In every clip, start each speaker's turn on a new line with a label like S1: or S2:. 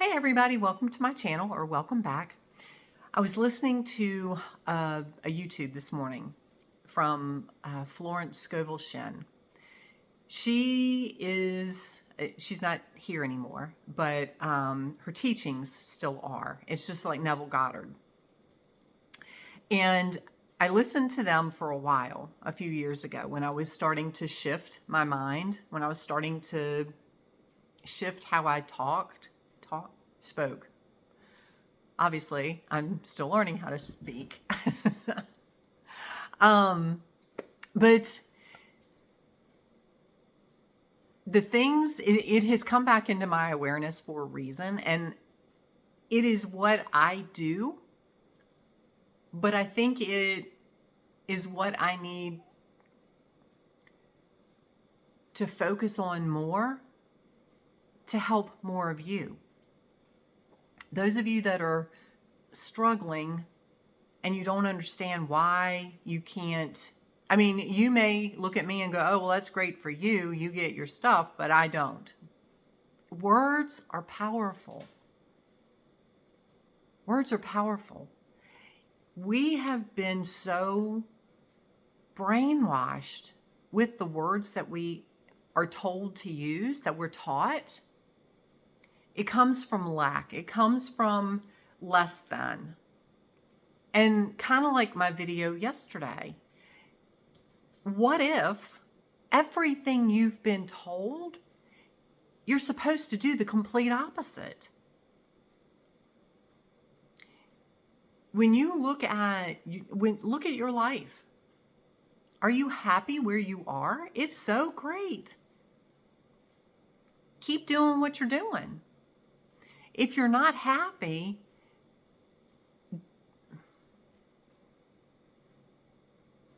S1: Hey everybody, welcome to my channel, or welcome back. I was listening to a YouTube this morning from Florence Scovel Shen. She's not here anymore, but her teachings still are. It's just like Neville Goddard. And I listened to them for a while, a few years ago, when I was starting to shift my mind, when I was starting to shift how I spoke. Obviously, I'm still learning how to speak. But the things, it has come back into my awareness for a reason, and it is what I do, but I think it is what I need to focus on more to help more of you. Those of you that are struggling and you don't understand why you can't, you may look at me and go, oh, well, that's great for you. You get your stuff, but I don't. Words are powerful. Words are powerful. We have been so brainwashed with the words that we are told to use, that we're taught. It comes from lack. It comes from less than. And kind of like my video yesterday, what if everything you've been told, you're supposed to do the complete opposite? When you look at your life, are you happy where you are? If so, great. Keep doing what you're doing. If you're not happy,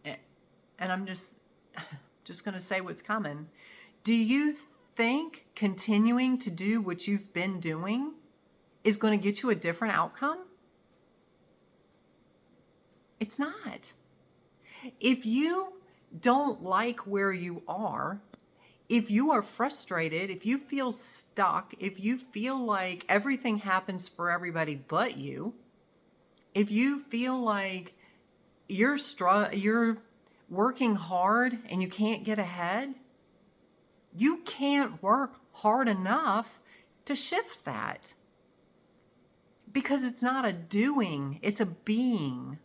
S1: and I'm just going to say what's coming. Do you think continuing to do what you've been doing is going to get you a different outcome? It's not. If you don't like where you are, if you are frustrated, if you feel stuck, if you feel like everything happens for everybody but you, if you feel like you're working hard and you can't get ahead, you can't work hard enough to shift that. Because it's not a doing, it's a being.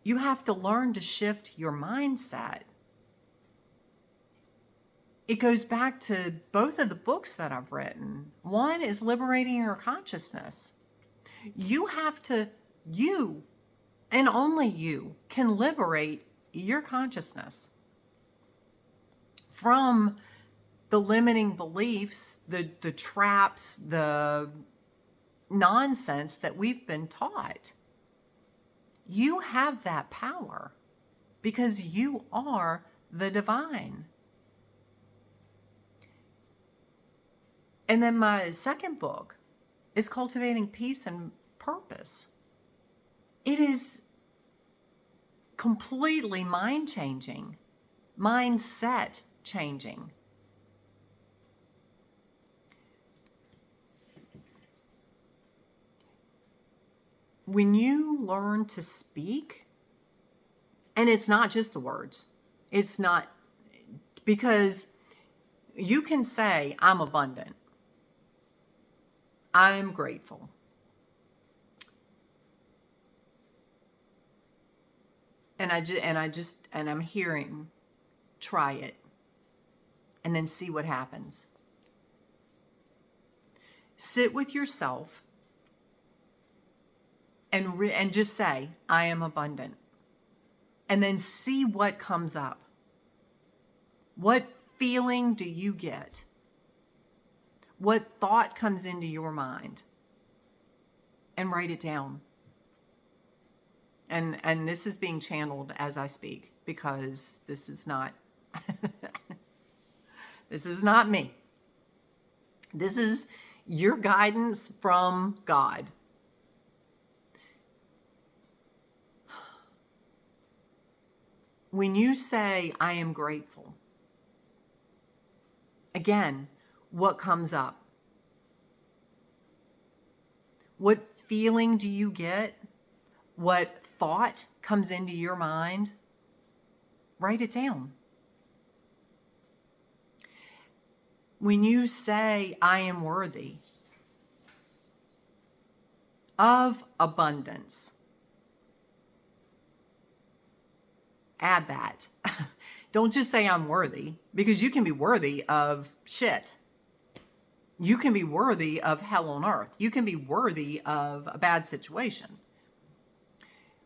S1: You have to learn to shift your mindset. It goes back to both of the books that I've written. One is Liberating Your Consciousness. You and only you can liberate your consciousness from the limiting beliefs, the traps, the nonsense that we've been taught. You have that power because you are the divine. And then my second book is Cultivating Peace and Purpose. It is completely mind-changing, mindset changing. When you learn to speak, and it's not just the words, it's not, because you can say, I'm abundant, I'm grateful, and I'm hearing, try it, and then see what happens. Sit with yourself and just say, I am abundant. And then see what comes up. What feeling do you get? What thought comes into your mind? And write it down. And this is being channeled as I speak, because this is not this is not me. This is your guidance from God. When you say, I am grateful, again, what comes up? What feeling do you get? What thought comes into your mind? Write it down. When you say, I am worthy of abundance, add that. Don't just say I'm worthy, because you can be worthy of shit. You can be worthy of hell on earth. You can be worthy of a bad situation.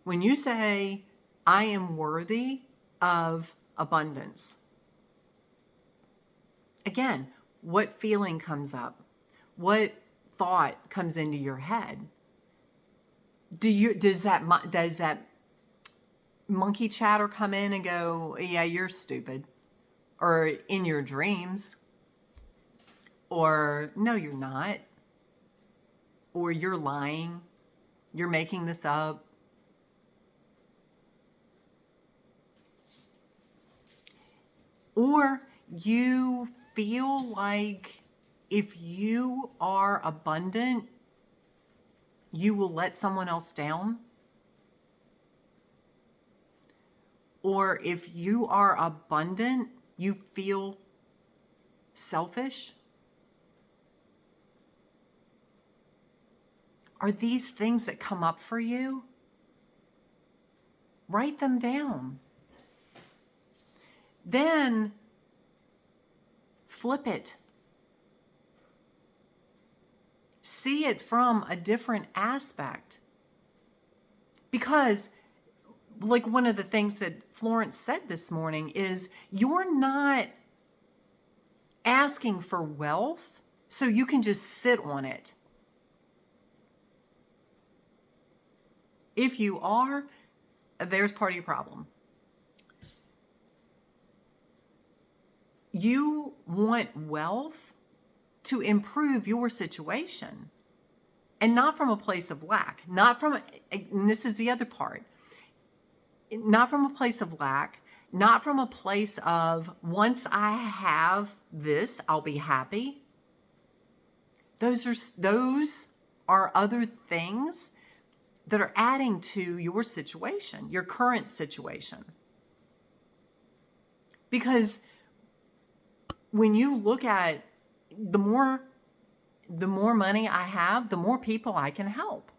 S1: When you say, I am worthy of abundance, again, what feeling comes up? What thought comes into your head? Does that monkey chatter come in and go, yeah, you're stupid? Or in your dreams? Or no, you're not? Or you're lying? You're making this up? Or you feel like if you are abundant, you will let someone else down? Or if you are abundant, you feel selfish? Are these things that come up for you? Write them down. Then flip it. See it from a different aspect. Because, like one of the things that Florence said this morning is, you're not asking for wealth so you can just sit on it. If you are, there's part of your problem. You want wealth to improve your situation, and not from a place of lack. And this is the other part, not from a place of lack, not from a place of, once I have this, I'll be happy. Those are other things that are adding to your situation, your current situation. Because when you look at the more money I have, the more people I can help.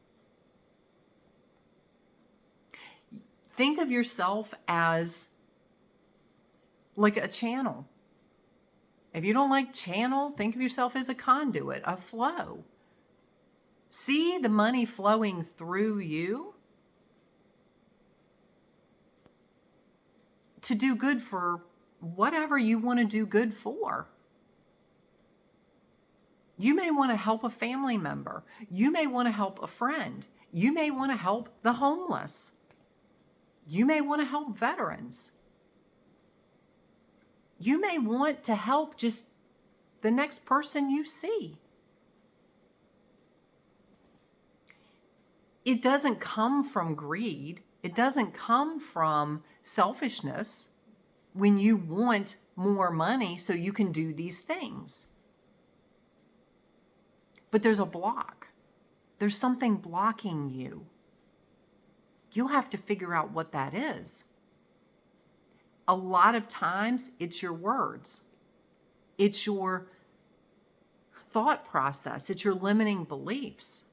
S1: Think of yourself as like a channel. If you don't like channel, think of yourself as a conduit, a flow. See the money flowing through you to do good for whatever you want to do good for. You may want to help a family member. You may want to help a friend. You may want to help the homeless. You may want to help veterans. You may want to help just the next person you see. It doesn't come from greed. It doesn't come from selfishness when you want more money so you can do these things. But there's a block. There's something blocking you. You'll have to figure out what that is. A lot of times it's your words. It's your thought process. It's your limiting beliefs.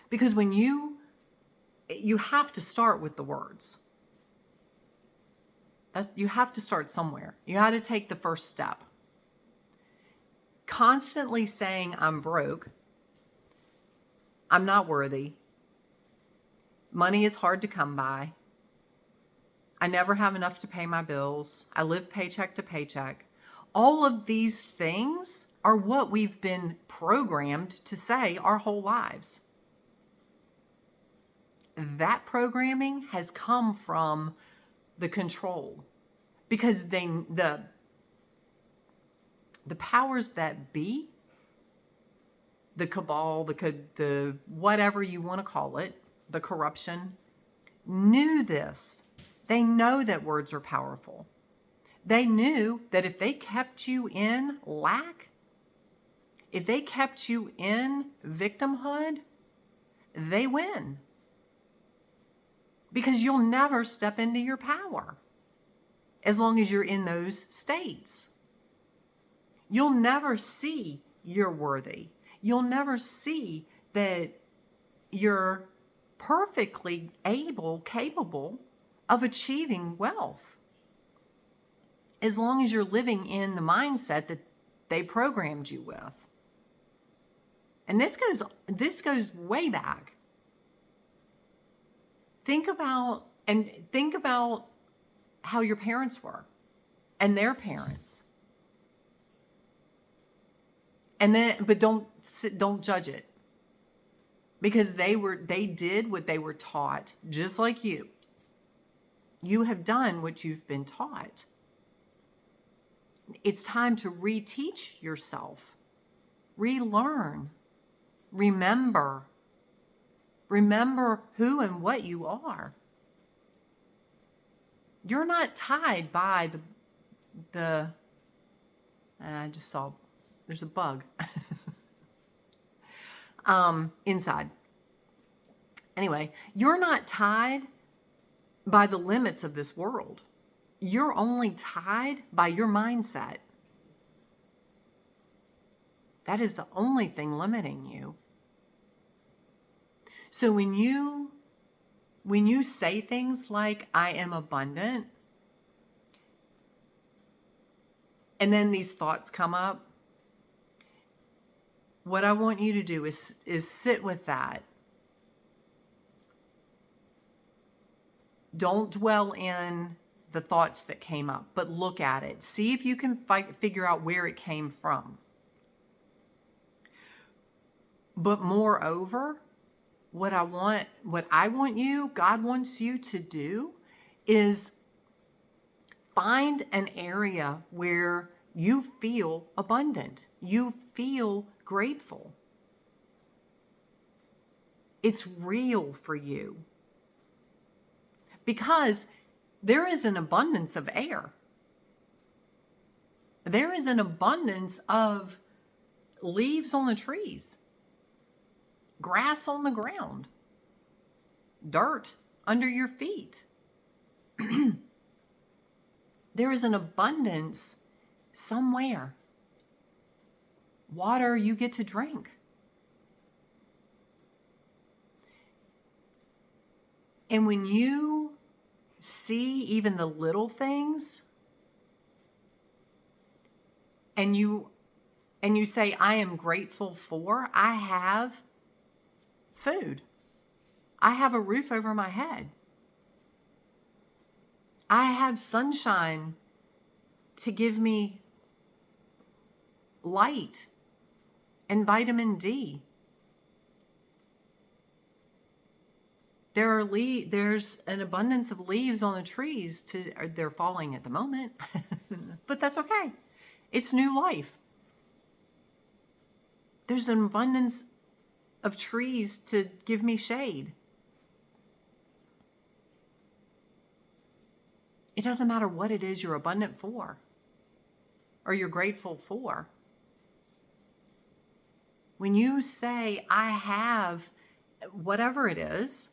S1: Because when you have to start with the words. You have to start somewhere. You got to take the first step. Constantly saying, I'm broke, I'm not worthy, money is hard to come by, I never have enough to pay my bills, I live paycheck to paycheck. All of these things are what we've been programmed to say our whole lives. That programming has come from the control, because the powers that be, the cabal, the whatever you want to call it, the corruption, knew this. They know that words are powerful. They knew that if they kept you in lack, if they kept you in victimhood, they win. Because you'll never step into your power as long as you're in those states. You'll never see you're worthy. You'll never see that you're perfectly capable of achieving wealth. As long as you're living in the mindset that they programmed you with. And this goes way back. Think about how your parents were and their parents. But don't judge it. Because they did what they were taught, just like you. You have done what you've been taught. It's time to reteach yourself, relearn, remember who and what you are. You're not tied by I just saw there's a bug inside. Anyway, you're not tied by the limits of this world. You're only tied by your mindset. That is the only thing limiting you. So when you say things like, I am abundant, and then these thoughts come up, what I want you to do is sit with that. Don't dwell in the thoughts that came up, but look at it. See if you can figure out where it came from. But moreover, what I want you, God wants you to do is find an area where you feel abundant. You feel grateful. It's real for you. Because there is an abundance of air. There is an abundance of leaves on the trees, grass on the ground, dirt under your feet. There is an abundance somewhere. Water you get to drink. And when you see even the little things, and you say, I am grateful for, I have food. I have a roof over my head. I have sunshine to give me light and vitamin D. There's an abundance of leaves on the trees. They're falling at the moment, but that's okay. It's new life. There's an abundance of trees to give me shade. It doesn't matter what it is you're abundant for or you're grateful for. When you say, I have whatever it is,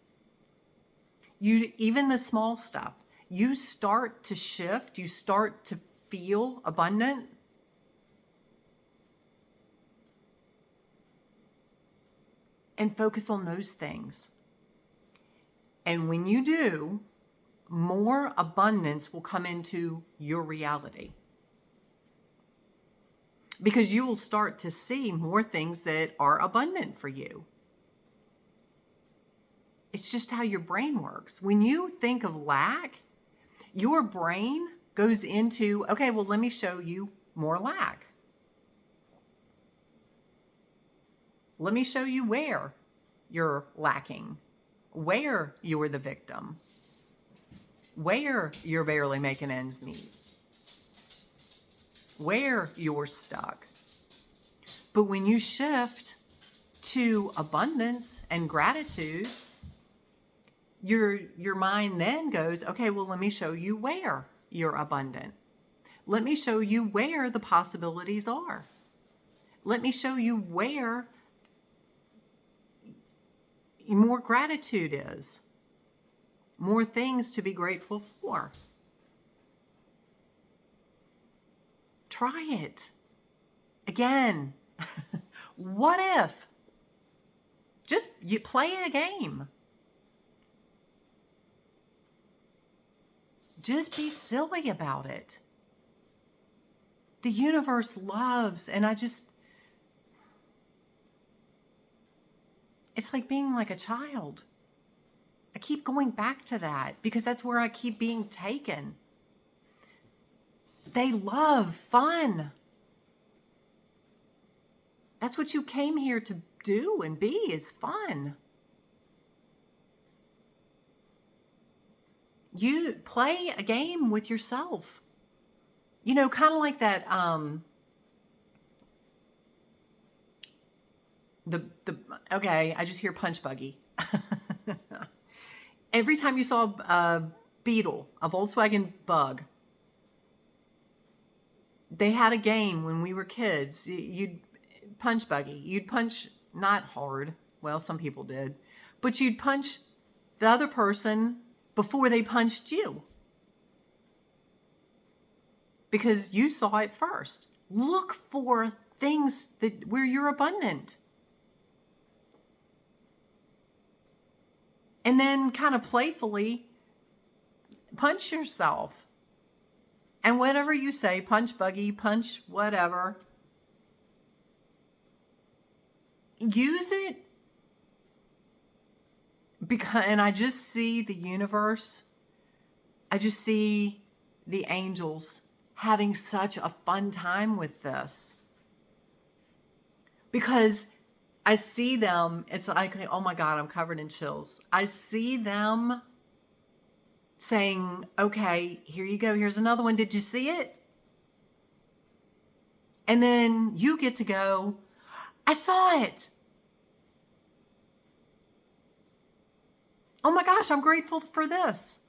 S1: even the small stuff, you start to shift, you start to feel abundant. And focus on those things. And when you do, more abundance will come into your reality. Because you will start to see more things that are abundant for you. It's just how your brain works. When you think of lack, your brain goes into, okay, well, let me show you more lack. Let me show you where you're lacking, where you're the victim, where you're barely making ends meet, where you're stuck. But when you shift to abundance and gratitude, your mind then goes, okay, well, let me show you where you're abundant. Let me show you where the possibilities are. Let me show you where more gratitude is. More things to be grateful for. Try it. Again, what if? Just you play a game. Just be silly about it. The universe loves, and it's like being like a child. I keep going back to that because that's where I keep being taken. They love fun. That's what you came here to do and be, is fun. You play a game with yourself. You know, kind of like that, okay, I just hear punch buggy. Every time you saw a Beetle, a Volkswagen Bug, they had a game when we were kids. You'd punch buggy. You'd punch, not hard. Well, some people did. But you'd punch the other person before they punched you. Because you saw it first. Look for things where you're abundant. And then kind of playfully punch yourself. And whatever you say, punch buggy, punch whatever, use it. And I just see the universe. I just see the angels having such a fun time with this. Because I see them, it's like, oh my God, I'm covered in chills. I see them saying, okay, here you go. Here's another one. Did you see it? And then you get to go, I saw it. Oh my gosh, I'm grateful for this.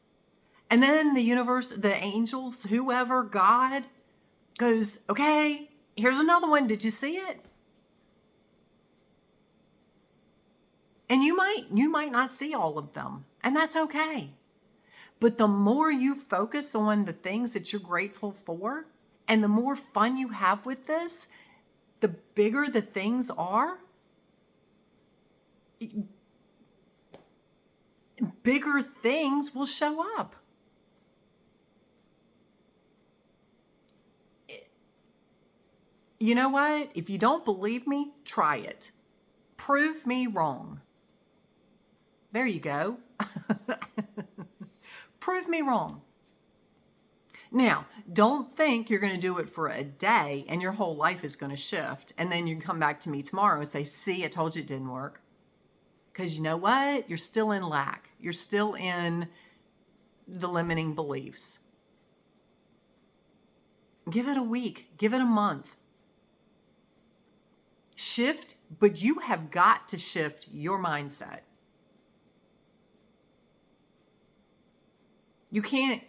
S1: And then the universe, the angels, whoever, God goes, okay, here's another one. Did you see it? And you might not see all of them, and that's okay. But the more you focus on the things that you're grateful for, and the more fun you have with this, the bigger the things are, bigger things will show up. You know what? If you don't believe me, try it. Prove me wrong. There you go. Prove me wrong. Now, don't think you're going to do it for a day and your whole life is going to shift. And then you can come back to me tomorrow and say, see, I told you it didn't work. Because you know what? You're still in lack. You're still in the limiting beliefs. Give it a week. Give it a month. Shift, but you have got to shift your mindset. You can't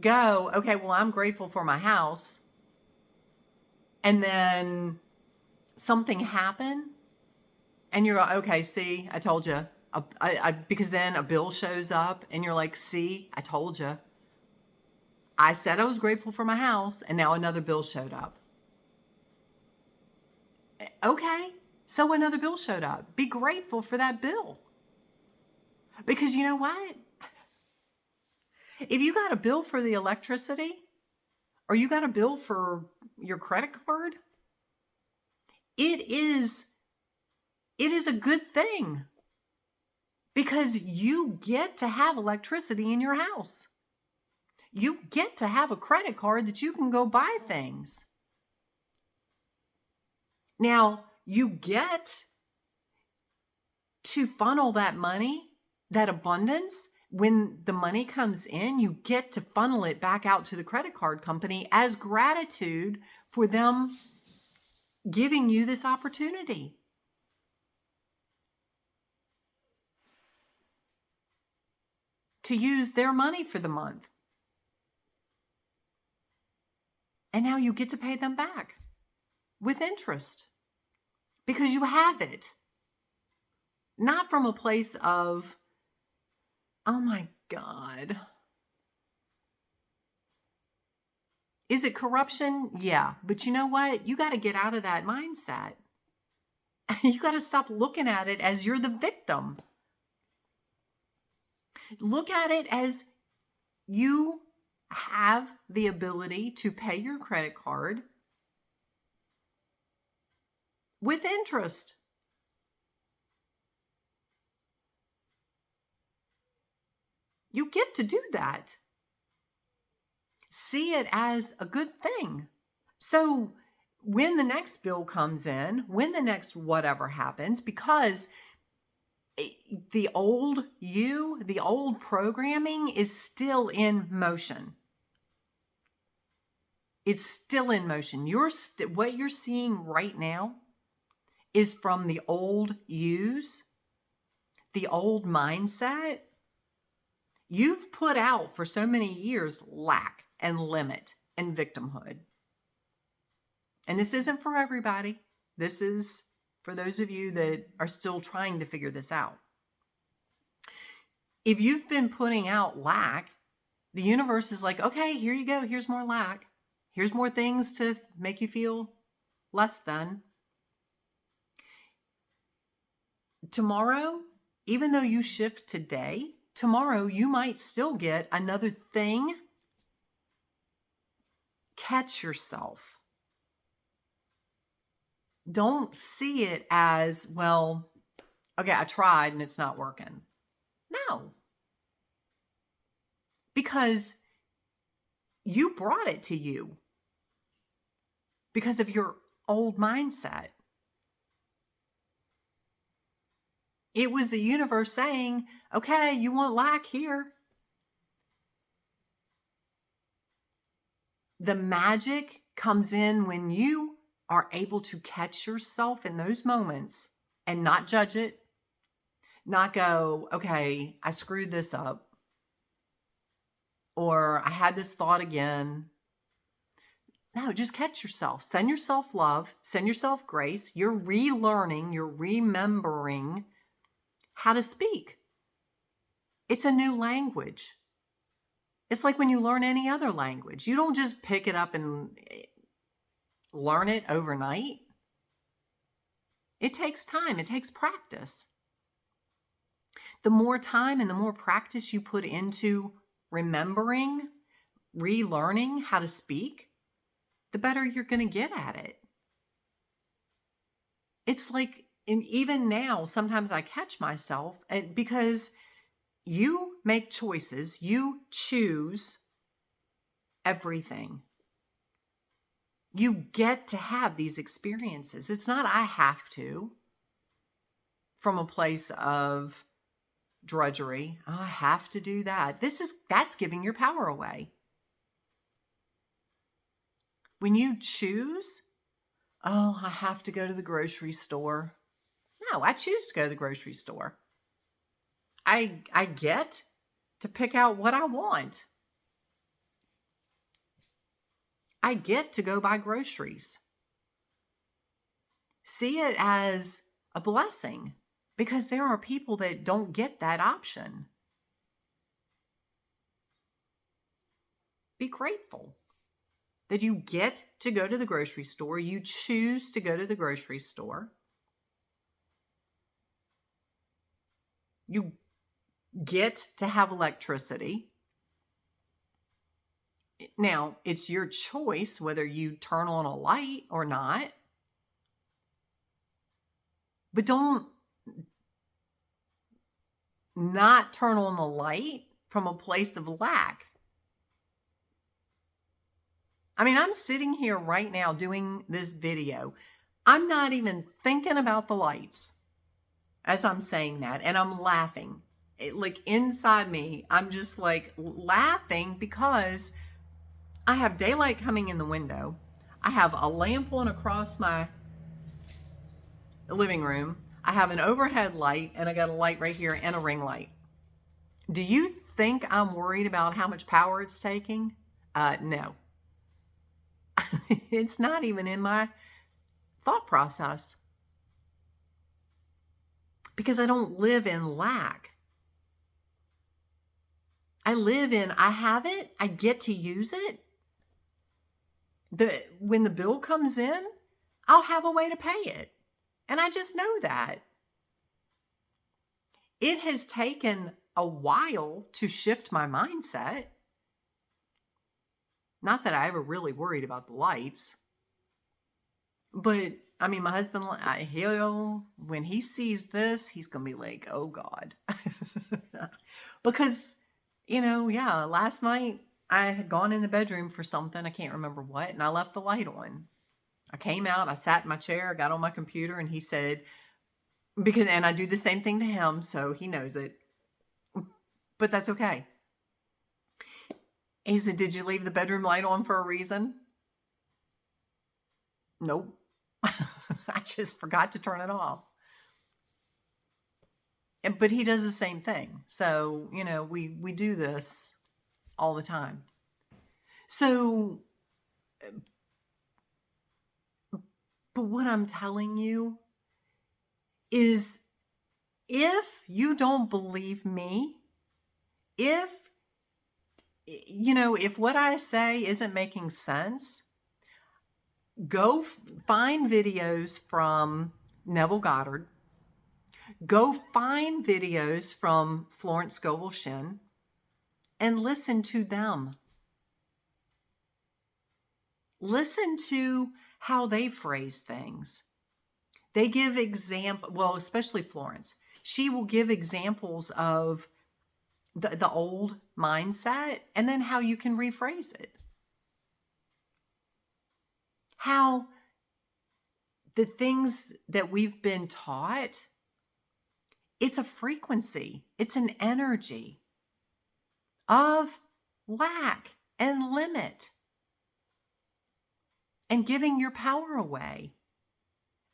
S1: go, okay, well, I'm grateful for my house, and then something happened, and you're like, okay, see, I told you. Because then a bill shows up, and you're like, see, I told you. I said I was grateful for my house, and now another bill showed up. Okay, so another bill showed up. Be grateful for that bill. Because you know what? If you got a bill for the electricity, or you got a bill for your credit card, it is a good thing. Because you get to have electricity in your house. You get to have a credit card that you can go buy things. Now, you get to funnel that money, that abundance. When the money comes in, you get to funnel it back out to the credit card company as gratitude for them giving you this opportunity. To use their money for the month. And now you get to pay them back. with interest because you have it. Not from a place of, oh my God. Is it corruption? Yeah. But you know what? You got to get out of that mindset. You got to stop looking at it as you're the victim. Look at it as you have the ability to pay your credit card with interest. You get to do that. See it as a good thing. So when the next bill comes in, when the next whatever happens, because the old you, the old programming is still in motion. It's still in motion. What you're seeing right now is from the old yous, the old mindset. You've put out for so many years lack and limit and victimhood. And this isn't for everybody. This is for those of you that are still trying to figure this out. If you've been putting out lack, the universe is like, okay, here you go. Here's more lack. Here's more things to make you feel less than. Tomorrow, even though you shift today, tomorrow you might still get another thing. Catch yourself. Don't see it as, well, okay, I tried and it's not working. No. Because you brought it to you because of your old mindset. It was the universe saying, okay, you want lack here. The magic comes in when you are able to catch yourself in those moments and not judge it, not go, okay, I screwed this up, or I had this thought again. No, just catch yourself. Send yourself love. Send yourself grace. You're relearning. You're remembering how to speak. It's a new language. It's like when you learn any other language. You don't just pick it up and learn it overnight. It takes time. It takes practice. The more time and the more practice you put into remembering, relearning how to speak, the better you're going to get at it. It's like, and even now, sometimes I catch myself because you make choices, you choose everything. You get to have these experiences. It's not I have to, from a place of drudgery. Oh, I have to do that. That's giving your power away. When you choose, oh, I have to go to the grocery store. No, I choose to go to the grocery store. I get to pick out what I want. I get to go buy groceries. See it as a blessing because there are people that don't get that option. Be grateful that you get to go to the grocery store. You choose to go to the grocery store. You get to have electricity. Now, it's your choice whether you turn on a light or not. But don't not turn on the light from a place of lack. I mean, I'm sitting here right now doing this video. I'm not even thinking about the lights as I'm saying that, and I'm laughing. Like inside me, I'm just like laughing because I have daylight coming in the window. I have a lamp on across my living room. I have an overhead light, and I got a light right here and a ring light. Do you think I'm worried about how much power it's taking? No. It's not even in my thought process because I don't live in lack. I live in, I have it, I get to use it. When the bill comes in, I'll have a way to pay it. And I just know that. It has taken a while to shift my mindset. Not that I ever really worried about the lights. But, I mean, my husband, when he sees this, he's going to be like, oh, God. Because, last night I had gone in the bedroom for something. I can't remember what. And I left the light on. I came out, I sat in my chair, got on my computer, and he said, and I do the same thing to him, so he knows it. But that's okay. He said, did you leave the bedroom light on for a reason? Nope. I just forgot to turn it off. But he does the same thing. So, we do this all the time. So, but what I'm telling you is if you don't believe me, if what I say isn't making sense, go find videos from Neville Goddard. Go find videos from Florence Scovel Shinn and listen to them. Listen to how they phrase things. They give especially Florence. She will give examples of the old mindset and then how you can rephrase it. How the things that we've been taught, it's a frequency, it's an energy of lack and limit and giving your power away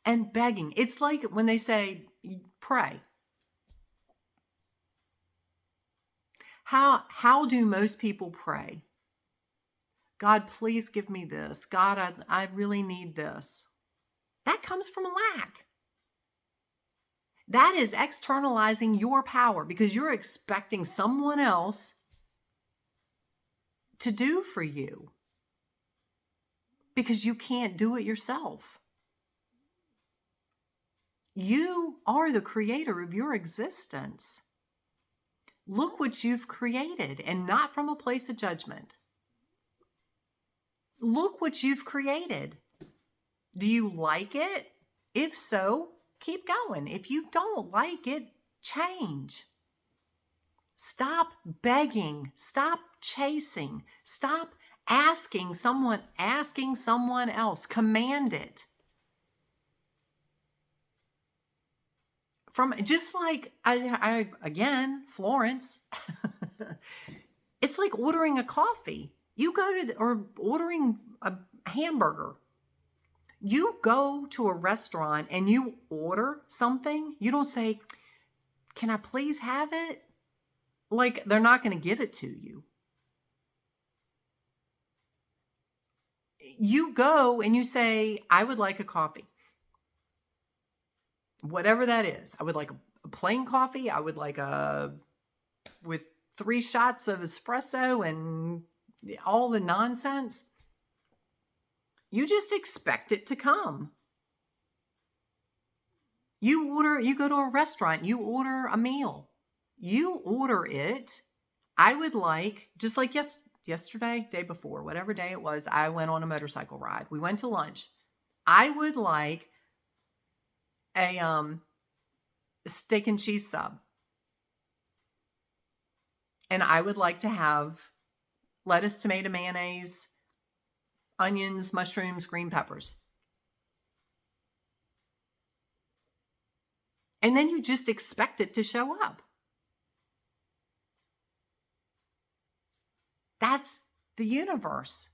S1: and begging. It's like when they say, pray. How do most people pray? God, please give me this. God, I really need this. That comes from lack. That is externalizing your power because you're expecting someone else to do for you because you can't do it yourself. You are the creator of your existence. Look what you've created, and not from a place of judgment. Look what you've created. Do you like it? If so, keep going. If you don't like it, change. Stop begging. Stop chasing. Stop asking someone else. Command it. From just like I again, Florence. It's like ordering a coffee. You go to or ordering a hamburger. You go to a restaurant and you order something. You don't say, "Can I please have it?" Like they're not going to give it to you. You go and you say, "I would like a coffee." Whatever that is. I would like a plain coffee. I would like with 3 shots of espresso and all the nonsense. You just expect it to come. You go to a restaurant, you order a meal. You order it. I would like, just like yesterday, day before, whatever day it was, I went on a motorcycle ride. We went to lunch. I would like a steak and cheese sub. And I would like to have lettuce, tomato, mayonnaise, onions, mushrooms, green peppers. And then you just expect it to show up. That's the universe.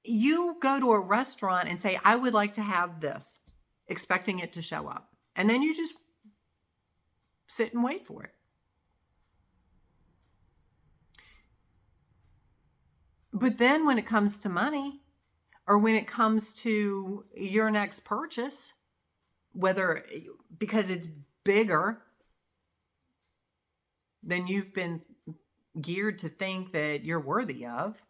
S1: You go to a restaurant and say, I would like to have this, expecting it to show up. And then you just sit and wait for it. But then when it comes to money, or when it comes to your next purchase, whether because it's bigger than you've been geared to think that you're worthy of.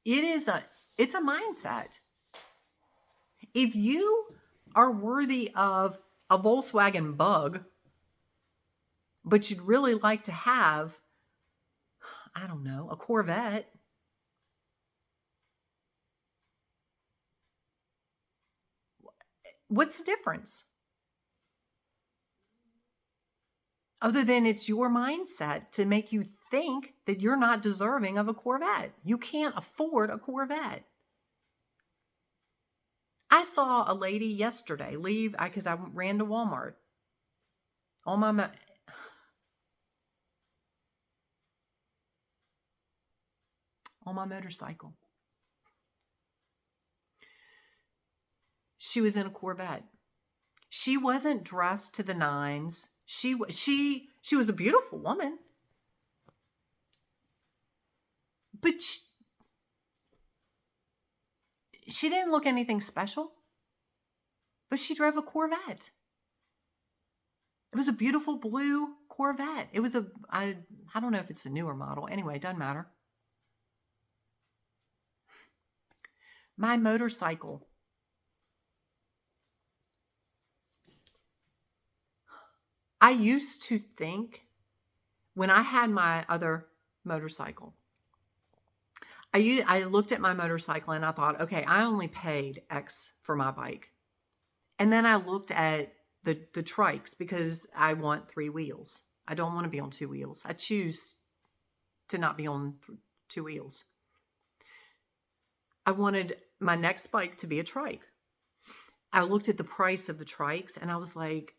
S1: It's a mindset. If you are worthy of a Volkswagen Bug, but you'd really like to have, I don't know, a Corvette, what's the difference? Other than it's your mindset to make you think that you're not deserving of a Corvette. You can't afford a Corvette. I saw a lady yesterday leave because I ran to Walmart on my motorcycle. She was in a Corvette. She wasn't dressed to the nines. She was a beautiful woman. But she didn't look anything special. But she drove a Corvette. It was a beautiful blue Corvette. It was I don't know if it's a newer model. Anyway, it doesn't matter. My motorcycle. I used to think when I had my other motorcycle, I looked at my motorcycle and I thought, okay, I only paid X for my bike. And then I looked at the trikes because I want 3 wheels. I don't want to be on 2 wheels. I choose to not be on 2 wheels. I wanted my next bike to be a trike. I looked at the price of the trikes and I was like,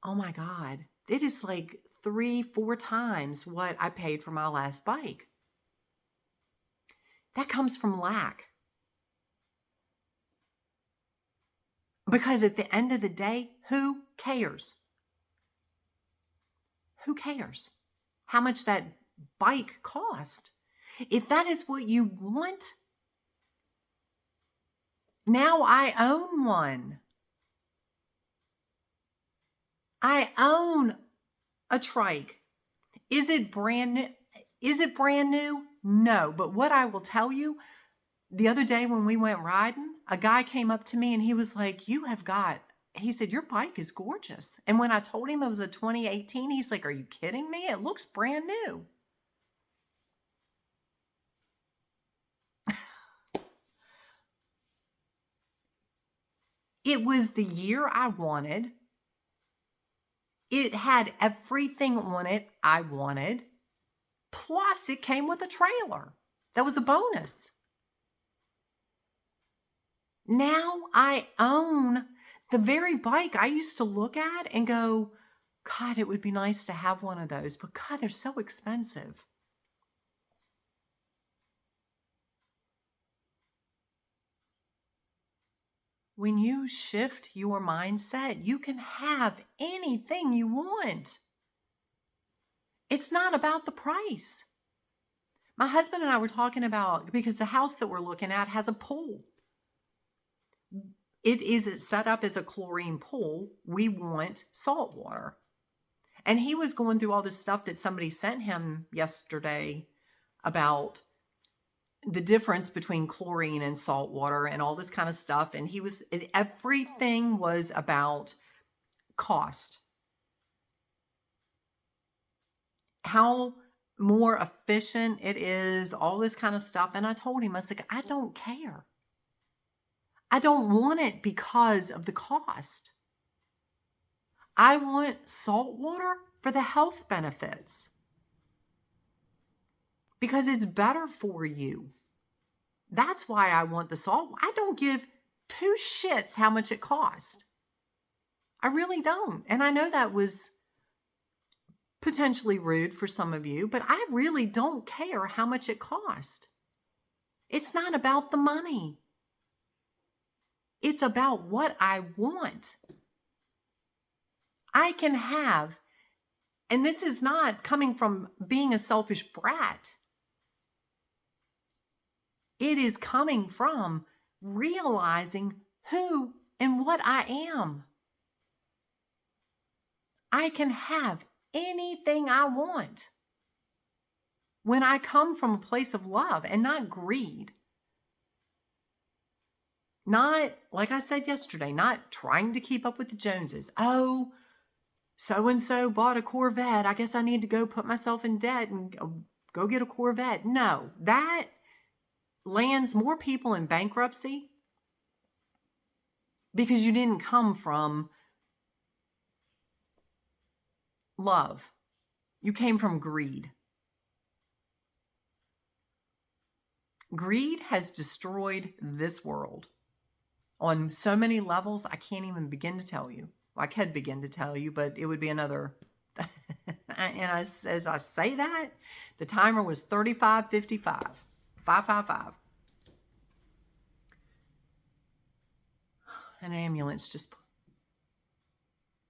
S1: oh my God, it is like 3-4 times what I paid for my last bike. That comes from lack. Because at the end of the day, who cares? Who cares how much that bike cost? If that is what you want, now I own one. I own a trike. Is it brand new? No. But what I will tell you, the other day when we went riding, a guy came up to me and he was like, he said, your bike is gorgeous. And when I told him it was a 2018, he's like, are you kidding me? It looks brand new. It was the year I wanted. It had everything on it I wanted. Plus, it came with a trailer. That was a bonus. Now I own the very bike I used to look at and go, God, it would be nice to have one of those. But God, they're so expensive. When you shift your mindset, you can have anything you want. It's not about the price. My husband and I were talking about, because the house that we're looking at has a pool. It is set up as a chlorine pool. We want salt water. And he was going through all this stuff that somebody sent him yesterday about the difference between chlorine and salt water and all this kind of stuff. And everything was about cost. How more efficient it is, all this kind of stuff. And I told him, I was like, I don't care. I don't want it because of the cost. I want salt water for the health benefits. Because it's better for you. That's why I want the salt. I don't give 2 shits how much it costs. I really don't. And I know that was potentially rude for some of you, but I really don't care how much it costs. It's not about the money. It's about what I want. I can have, and this is not coming from being a selfish brat. It is coming from realizing who and what I am. I can have anything I want when I come from a place of love and not greed. Not, like I said yesterday, not trying to keep up with the Joneses. Oh, so-and-so bought a Corvette. I guess I need to go put myself in debt and go get a Corvette. No, that lands more people in bankruptcy because you didn't come from love. You came from greed. Greed has destroyed this world on so many levels. I can't even begin to tell you. I could begin to tell you, but it would be another. As I say that, the timer was 35:55, 555. An ambulance just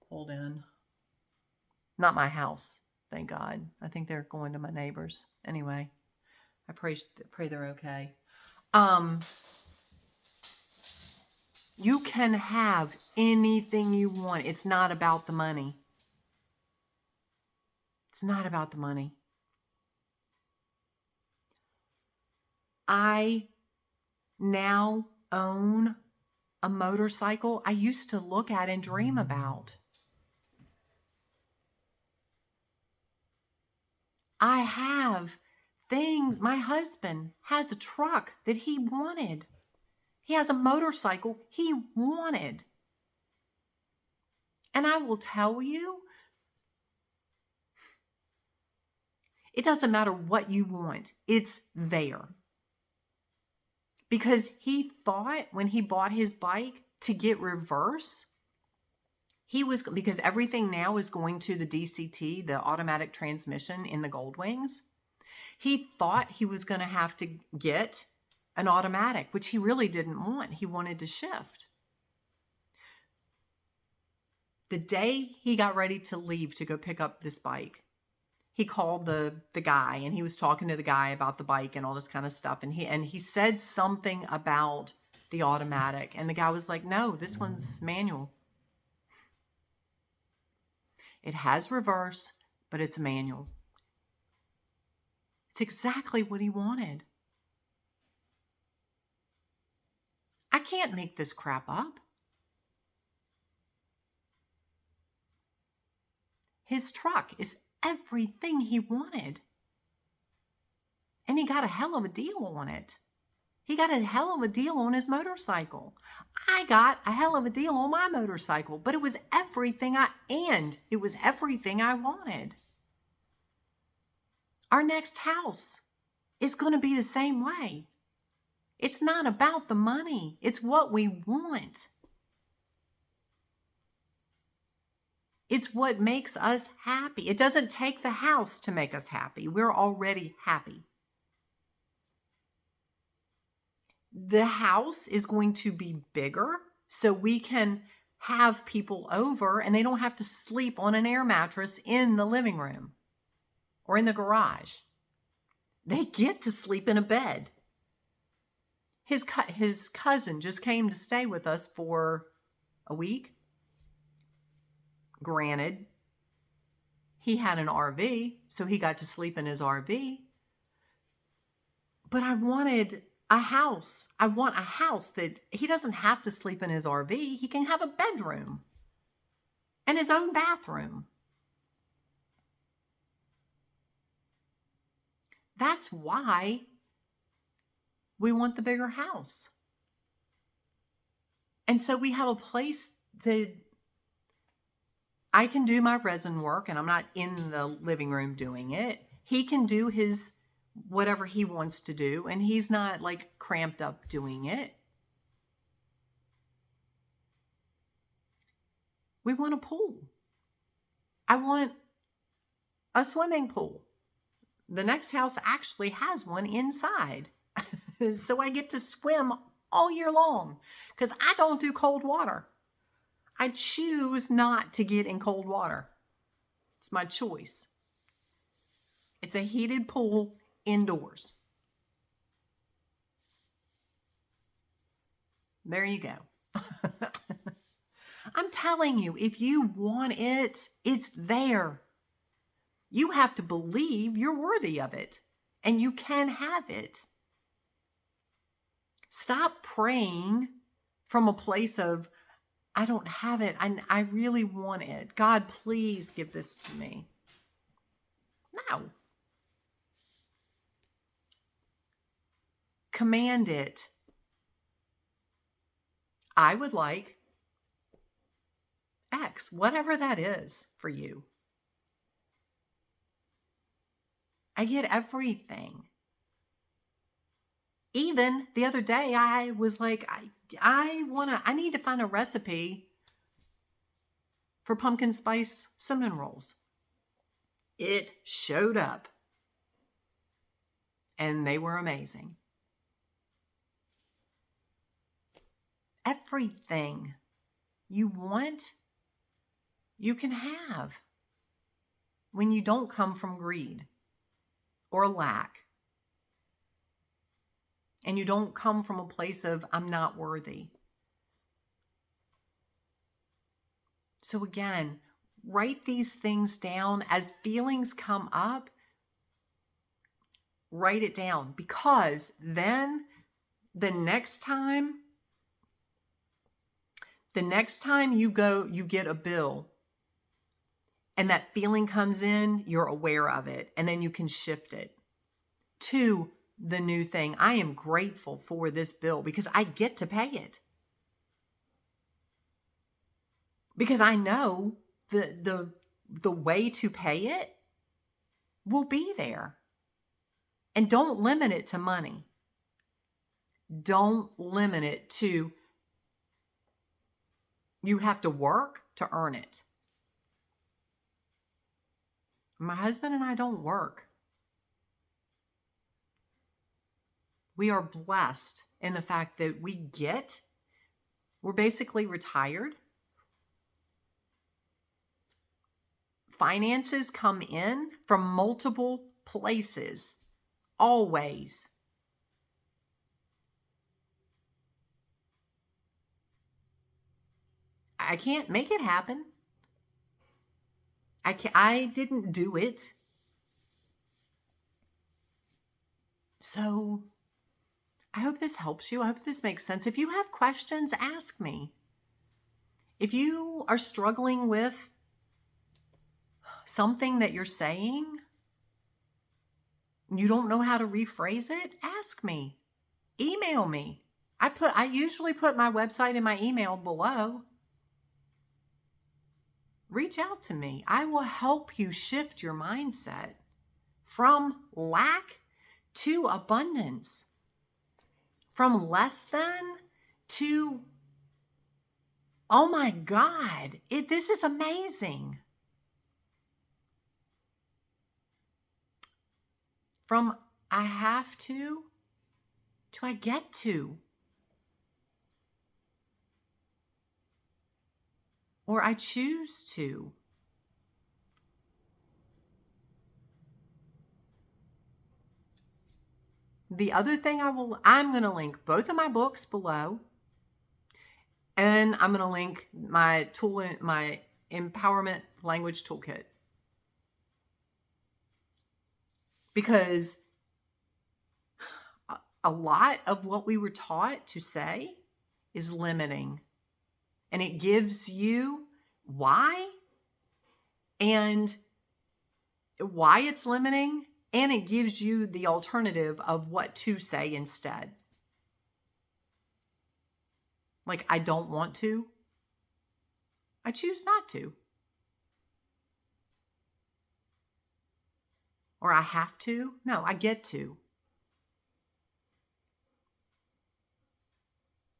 S1: pulled in. Not my house, thank God. I think they're going to my neighbors. Anyway, I pray they're okay. You can have anything you want. It's not about the money. It's not about the money. I now own a motorcycle I used to look at and dream about. I have things. My husband has a truck that he wanted. He has a motorcycle he wanted. And I will tell you, it doesn't matter what you want. It's there. Because he thought when he bought his bike to get reverse, because everything now is going to the DCT, the automatic transmission in the Goldwings. He thought he was going to have to get an automatic, which he really didn't want. He wanted to shift. The day he got ready to leave to go pick up this bike, he called the guy, and he was talking to the guy about the bike and all this kind of stuff. And he said something about the automatic, and the guy was like, "No, this one's manual. It has reverse, but it's a manual." It's exactly what he wanted. I can't make this crap up. His truck is everything he wanted. And he got a hell of a deal on it. He got a hell of a deal on his motorcycle. I got a hell of a deal on my motorcycle, but it was everything I wanted. Our next house is going to be the same way. It's not about the money. It's what we want. It's what makes us happy. It doesn't take the house to make us happy. We're already happy. The house is going to be bigger so we can have people over and they don't have to sleep on an air mattress in the living room or in the garage. They get to sleep in a bed. His cousin just came to stay with us for a week. Granted, he had an RV, so he got to sleep in his RV. But I wanted a house. I want a house that he doesn't have to sleep in his RV. He can have a bedroom and his own bathroom. That's why we want the bigger house. And so we have a place that I can do my resin work, and I'm not in the living room doing it. He can do his whatever he wants to do, and he's not like cramped up doing it. We want a pool. I want a swimming pool. The next house actually has one inside. So I get to swim all year long because I don't do cold water. I choose not to get in cold water. It's my choice. It's a heated pool indoors. There you go. I'm telling you, if you want it, it's there. You have to believe you're worthy of it and you can have it. Stop praying from a place of, I don't have it. I really want it. God, please give this to me. No. Command it. I would like X, whatever that is for you. I get everything. Even the other day, I was like, I need to find a recipe for pumpkin spice cinnamon rolls. It showed up and they were amazing. Everything you want, you can have when you don't come from greed or lack. And you don't come from a place of, I'm not worthy. So again, write these things down as feelings come up. Write it down, because then the next time you get a bill and that feeling comes in, you're aware of it, and then you can shift it to the new thing. I am grateful for this bill because I get to pay it. Because I know the way to pay it will be there. And don't limit it to money. Don't limit it to you have to work to earn it. My husband and I don't work. We are blessed in the fact that we're basically retired. Finances come in from multiple places, always. I can't make it happen. I didn't do it. So I hope this helps you. I hope this makes sense. If you have questions, ask me. If you are struggling with something that you're saying, you don't know how to rephrase it, ask me. Email me. I usually put my website and my email below. Reach out to me. I will help you shift your mindset from lack to abundance, from less than to, oh my God, this is amazing. From I have to I get to. Or I choose to. The other thing I'm going to link both of my books below. And I'm going to link my empowerment language toolkit. Because a lot of what we were taught to say is limiting. And it gives you why and why it's limiting. And it gives you the alternative of what to say instead. Like, I don't want to. I choose not to. Or I have to. No, I get to.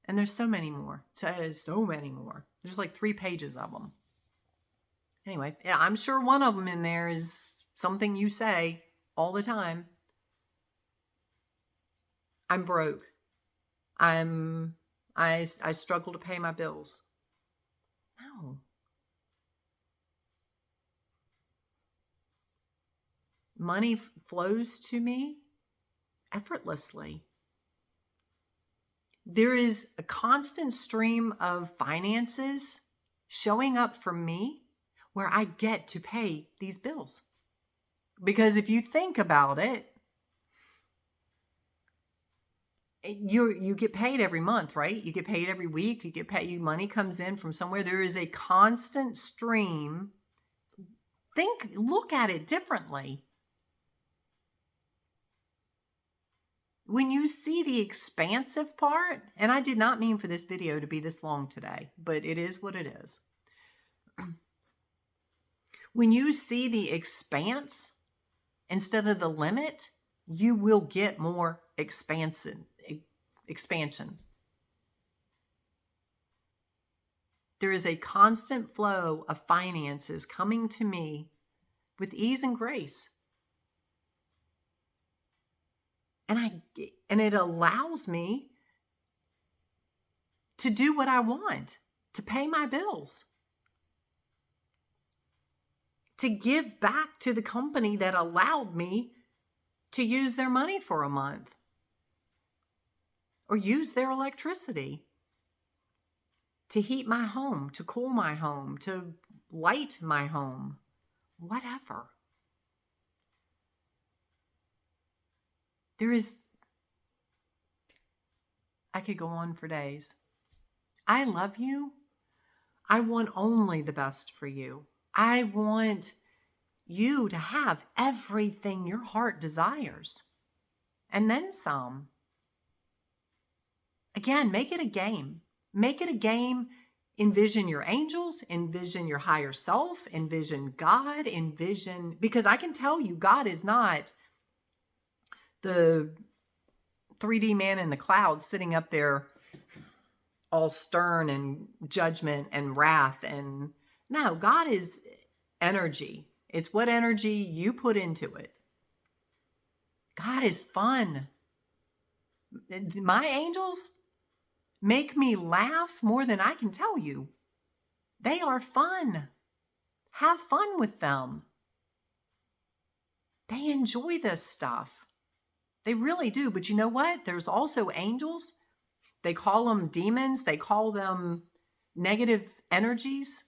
S1: And there's so many more. So many more. There's like 3 pages of them. Anyway, yeah, I'm sure one of them in there is something you say all the time. I'm broke. I struggle to pay my bills. No. Money flows to me effortlessly. There is a constant stream of finances showing up for me where I get to pay these bills. Because if you think about it, you get paid every month, right? You get paid every week. You get paid. Money comes in from somewhere. There is a constant stream. Look at it differently. When you see the expansive part, and I did not mean for this video to be this long today, but it is what it is. When you see the expanse instead of the limit, you will get more expansion. There is a constant flow of finances coming to me with ease and grace. And it allows me to do what I want, to pay my bills, to give back to the company that allowed me to use their money for a month or use their electricity to heat my home, to cool my home, to light my home, whatever. I could go on for days. I love you. I want only the best for you. I want you to have everything your heart desires, and then some. Again, make it a game. Make it a game. Envision your angels, envision your higher self, envision God, because I can tell you, God is not the 3D man in the clouds sitting up there all stern and judgment and wrath. And no, God is energy. It's what energy you put into it. God is fun. My angels make me laugh more than I can tell you. They are fun. Have fun with them. They enjoy this stuff. They really do. But you know what? There's also angels. They call them demons. They call them negative energies.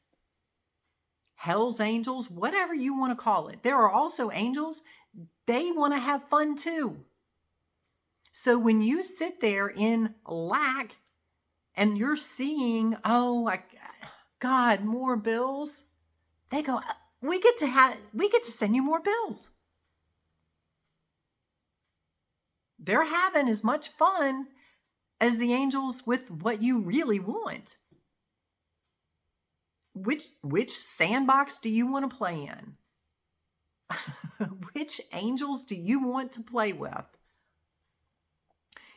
S1: Hell's angels, whatever you want to call it. There are also angels. They want to have fun too. So when you sit there in lack and you're seeing, God, more bills, they go, we get to send you more bills. They're having as much fun as the angels with what you really want. Which sandbox do you want to play in? Which angels do you want to play with?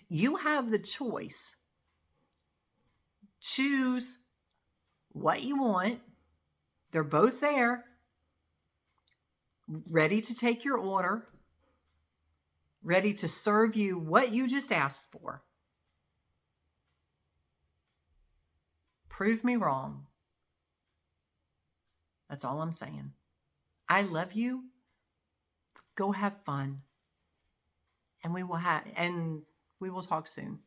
S1: You have the choice. Choose what you want. They're both there, ready to take your order, ready to serve you what you just asked for. Prove me wrong. That's all I'm saying. I love you. Go have fun. And we will talk soon.